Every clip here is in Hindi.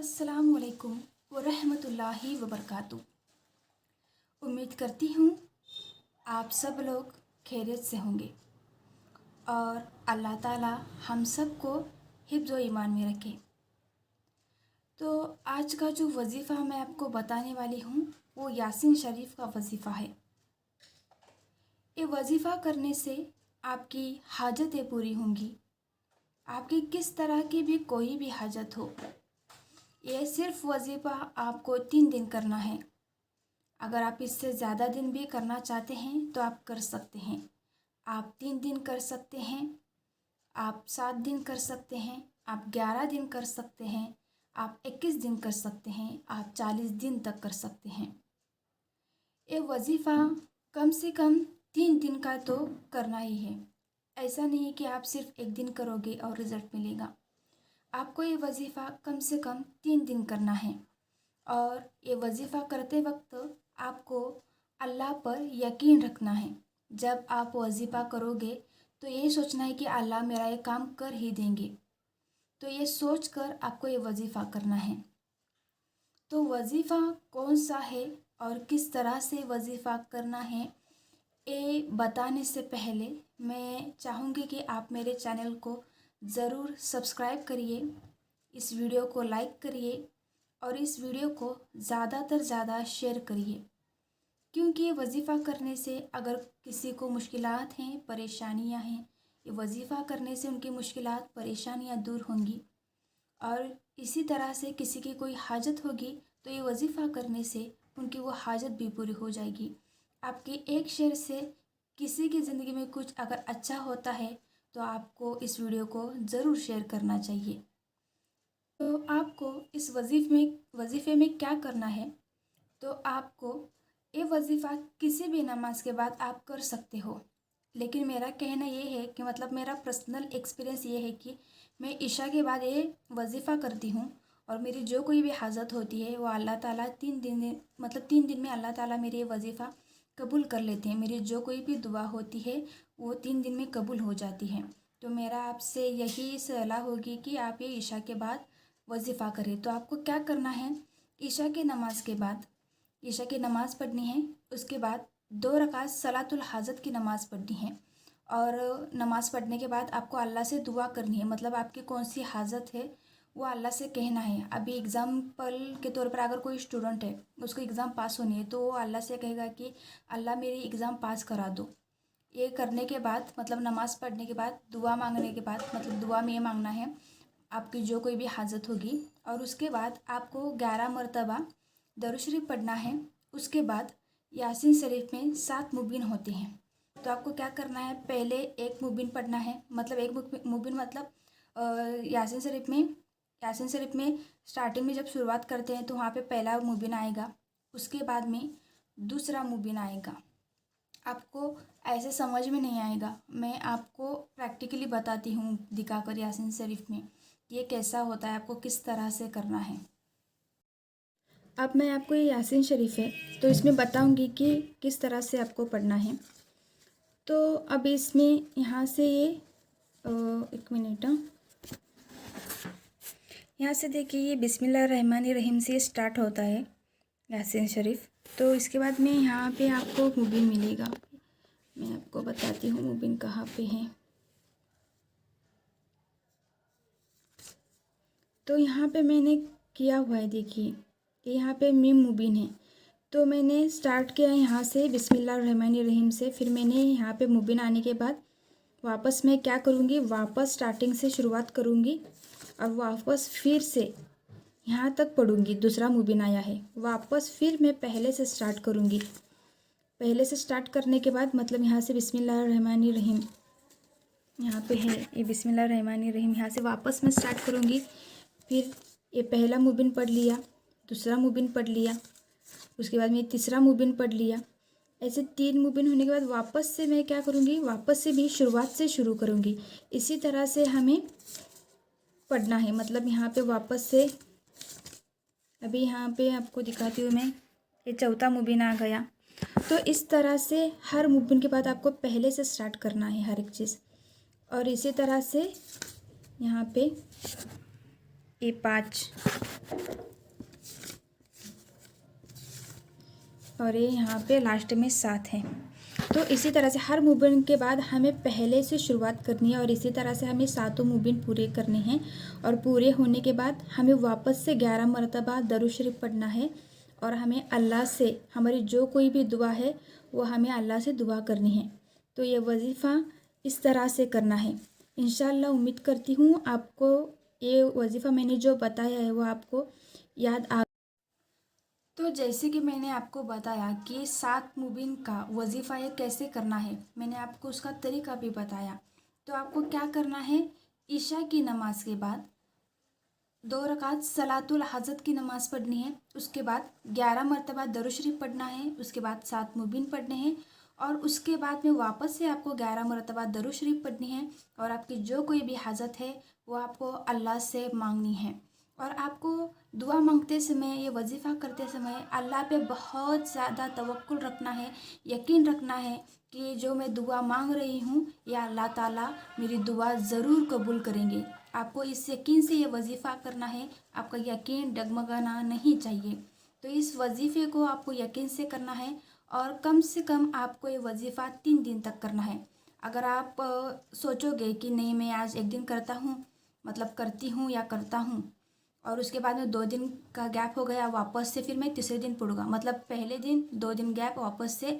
अस्सलामुअलैकुम वरहमतुल्लाहि वबरकातुह। उम्मीद करती हूँ आप सब लोग खैरियत से होंगे और अल्लाह ताला हम सब को हिफ्ज़ व ईमान में रखे। तो आज का जो वजीफ़ा मैं आपको बताने वाली हूँ वो यासीन शरीफ का वजीफ़ा है। ये वजीफ़ा करने से आपकी हाजतें पूरी होंगी, आपकी किस तरह की भी कोई भी हाजत हो। ये सिर्फ वजीफ़ा आपको 3 दिन करना है। अगर आप इससे ज़्यादा दिन भी करना चाहते हैं तो आप कर सकते हैं। आप 3 दिन कर सकते हैं, आप 7 दिन कर सकते हैं, आप 11 दिन कर सकते हैं, आप 21 दिन कर सकते हैं, आप 40 दिन तक कर सकते हैं। ये वजीफ़ा कम से कम 3 दिन का तो करना ही है। ऐसा नहीं कि आप सिर्फ 1 दिन करोगे और रिज़ल्ट मिलेगा। आपको ये वजीफ़ा कम से कम 3 दिन करना है और ये वजीफ़ा करते वक्त आपको अल्लाह पर यकीन रखना है। जब आप वजीफ़ा करोगे तो ये सोचना है कि अल्लाह मेरा ये काम कर ही देंगे। तो ये सोचकर आपको ये वजीफ़ा करना है। तो वजीफ़ा कौन सा है और किस तरह से वजीफ़ा करना है ये बताने से पहले मैं चाहूँगी कि आप मेरे चैनल को ज़रूर सब्सक्राइब करिए, इस वीडियो को लाइक करिए और इस वीडियो को ज़्यादातर ज़्यादा शेयर करिए, क्योंकि ये वजीफ़ा करने से अगर किसी को मुश्किलात हैं, परेशानियां हैं, ये वजीफ़ा करने से उनकी मुश्किलात परेशानियां दूर होंगी। और इसी तरह से किसी की कोई हाजत होगी तो ये वजीफ़ा करने से उनकी वो हाजत भी पूरी हो जाएगी। आपके एक शेयर से किसी की ज़िंदगी में कुछ अगर अच्छा होता है तो आपको इस वीडियो को ज़रूर शेयर करना चाहिए। तो आपको इस वजीफ़े में क्या करना है, तो आपको ये वजीफ़ा किसी भी नमाज के बाद आप कर सकते हो। लेकिन मेरा कहना ये है कि मतलब मेरा पर्सनल एक्सपीरियंस ये है कि मैं इशा के बाद ये वजीफ़ा करती हूँ और मेरी जो कोई भी हाजत होती है वो अल्लाह ताला 3 दिन में अल्लाह ताला मेरी ये वजीफ़ा कबूल कर लेते हैं। मेरी जो कोई भी दुआ होती है वो 3 दिन में कबूल हो जाती है। तो मेरा आपसे यही सलाह होगी कि आप ये इशा के बाद वजीफ़ा करें। तो आपको क्या करना है, इशा के नमाज के बाद इशा की नमाज़ पढ़नी है, उसके बाद 2 रकात सलातुल हाजत की नमाज़ पढ़नी है और नमाज़ पढ़ने के बाद आपको अल्लाह से दुआ करनी है। मतलब आपकी कौन सी हाजत है वो अल्लाह से कहना है। अभी एग्ज़ाम्पल के तौर पर अगर कोई स्टूडेंट है, उसको एग्ज़ाम पास होनी है तो वो अल्लाह से कहेगा कि अल्लाह मेरी एग्ज़ाम पास करा दो। ये करने के बाद मतलब नमाज़ पढ़ने के बाद दुआ मांगने के बाद मतलब दुआ में ये मांगना है आपकी जो कोई भी हाजत होगी। और उसके बाद आपको 11 मरतबा दरूद शरीफ पढ़ना है। उसके बाद यासीन शरीफ में 7 मुबीन होते हैं। तो आपको क्या करना है, पहले एक मुबीन पढ़ना है। मतलब एक मुबीन मतलब यासीन शरीफ में स्टार्टिंग में जब शुरुआत करते हैं तो वहाँ पे पहला मुबीन आएगा, उसके बाद में दूसरा मुबीन आएगा। आपको ऐसे समझ में नहीं आएगा, मैं आपको प्रैक्टिकली बताती हूँ दिखाकर यासीन शरीफ में ये कैसा होता है, आपको किस तरह से करना है। अब मैं आपको ये यासीन शरीफ है तो इसमें बताऊंगी कि किस तरह से आपको पढ़ना है। तो अब इसमें यहाँ से ये एक मिनट, यहाँ से देखिए ये बिस्मिल्लाहिर्रहमानिर्रहीम से स्टार्ट होता है यासीन शरीफ। तो इसके बाद में यहाँ पे आपको मुबीन मिलेगा। मैं आपको बताती हूँ मुबीन कहाँ पे है। तो यहाँ पे मैंने किया हुआ है, देखिए यहाँ पे मीम मुबीन है। तो मैंने स्टार्ट किया यहाँ से बिस्मिल्लाहिर्रहमानिर्रहीम से, फिर मैंने यहाँ पे मुबीन आने के बाद वापस मैं क्या करूँगी, वापस स्टार्टिंग से शुरुआत करूँगी और वापस फिर से यहाँ तक पढ़ूँगी। दूसरा मुबीन आया है, वापस फिर मैं पहले से स्टार्ट करूँगी। पहले से स्टार्ट करने के बाद मतलब यहाँ से बिस्मिल्लाहिर्रहमानिर्रहीम यहाँ पे है ये बिस्मिल्लाहिर्रहमानिर्रहीम, यहाँ से वापस मैं स्टार्ट करूँगी। फिर ये पहला मुबीन पढ़ लिया, दूसरा मुबीन पढ़ लिया, उसके बाद मैं तीसरा मुबीन पढ़ लिया। ऐसे 3 मुबीन होने के बाद वापस से मैं क्या करूँगी, वापस से भी शुरुआत से शुरू करूँगी। इसी तरह से हमें पढ़ना है। मतलब यहाँ पे वापस से अभी यहाँ पे आपको दिखाती हूँ मैं, ये चौथा मुबीन आ गया। तो इस तरह से हर मुबीन के बाद आपको पहले से स्टार्ट करना है हर एक चीज़। और इसी तरह से यहाँ पे ये 5 और ये यहाँ पे लास्ट में 7 है। तो इसी तरह से हर मूवमेंट के बाद हमें पहले से शुरुआत करनी है और इसी तरह से हमें 7 मूवमेंट पूरे करने हैं। और पूरे होने के बाद हमें वापस से 11 मरतबा दरूद शरीफ पढ़ना है और हमें अल्लाह से हमारी जो कोई भी दुआ है वो हमें अल्लाह से दुआ करनी है। तो ये वजीफ़ा इस तरह से करना है। इंशाअल्लाह उम्मीद करती हूँ आपको ये वजीफ़ा मैंने जो बताया है वो आपको याद आ। तो जैसे कि मैंने आपको बताया कि 7 मुबिन का वजीफ़ा ये कैसे करना है, मैंने आपको उसका तरीका भी बताया। तो आपको क्या करना है, ईशा की नमाज के बाद 2 रकात सलातुल हाजत की नमाज़ पढ़नी है। उसके बाद 11 मरतबा दरूद शरीफ पढ़ना है। उसके बाद 7 मुबिन पढ़ने हैं और उसके बाद में वापस से आपको 11 मरतबा दरूद शरीफ पढ़नी है और आपकी जो कोई भी हाजत है वो आपको अल्लाह से मांगनी है। और आपको दुआ मांगते समय, ये वजीफ़ा करते समय अल्लाह पे बहुत ज़्यादा तवक्कुल रखना है, यकीन रखना है कि जो मैं दुआ मांग रही हूँ या अल्लाह ताला मेरी दुआ ज़रूर कबूल करेंगे। आपको इस यकीन से ये वजीफ़ा करना है, आपका यकीन डगमगाना नहीं चाहिए। तो इस वजीफ़े को आपको यकीन से करना है और कम से कम आपको ये वजीफ़ा 3 दिन तक करना है। अगर आप सोचोगे कि नहीं मैं आज एक दिन करता हूँ, मतलब करती हूँ या करता हूँ, और उसके बाद में 2 दिन का गैप हो गया, वापस से फिर मैं तीसरे दिन पढ़ूँगा, मतलब पहले दिन 2 दिन गैप, वापस से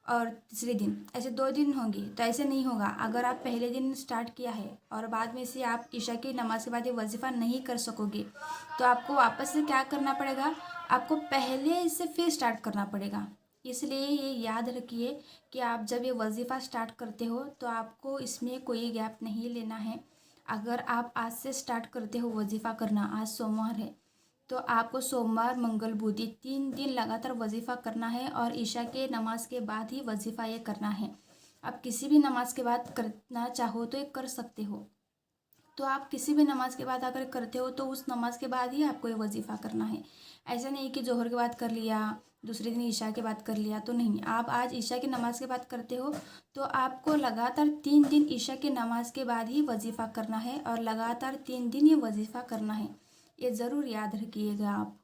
और तीसरे दिन, ऐसे 2 दिन होंगे। तो ऐसे नहीं होगा। अगर आप पहले दिन स्टार्ट किया है और बाद में से आप ईशा की नमाज़ के बाद ये वजीफ़ा नहीं कर सकोगे तो आपको वापस से क्या करना पड़ेगा, आपको पहले से फिर स्टार्ट करना पड़ेगा। इसलिए ये याद रखिए कि आप जब ये वजीफ़ा स्टार्ट करते हो तो आपको इसमें कोई गैप नहीं लेना है। अगर आप आज से स्टार्ट करते हो वजीफ़ा करना, आज सोमवार है, तो आपको सोमवार मंगल बुध 3 दिन लगातार वजीफ़ा करना है और ईशा के नमाज के बाद ही वजीफ़ा ये करना है। आप किसी भी नमाज के बाद करना चाहो तो ये कर सकते हो। तो आप किसी भी नमाज के बाद अगर करते हो तो उस नमाज के बाद ही आपको ये वजीफ़ा करना है। ऐसा नहीं कि जोहर के बाद कर लिया, दूसरे दिन ईशा के बाद कर लिया, तो नहीं। आप आज ईशा की नमाज के बाद करते हो तो आपको लगातार 3 दिन ईशा की नमाज के बाद ही वजीफ़ा करना है और लगातार 3 दिन ये वजीफ़ा करना है। ये ज़रूर याद रखिएगा आप।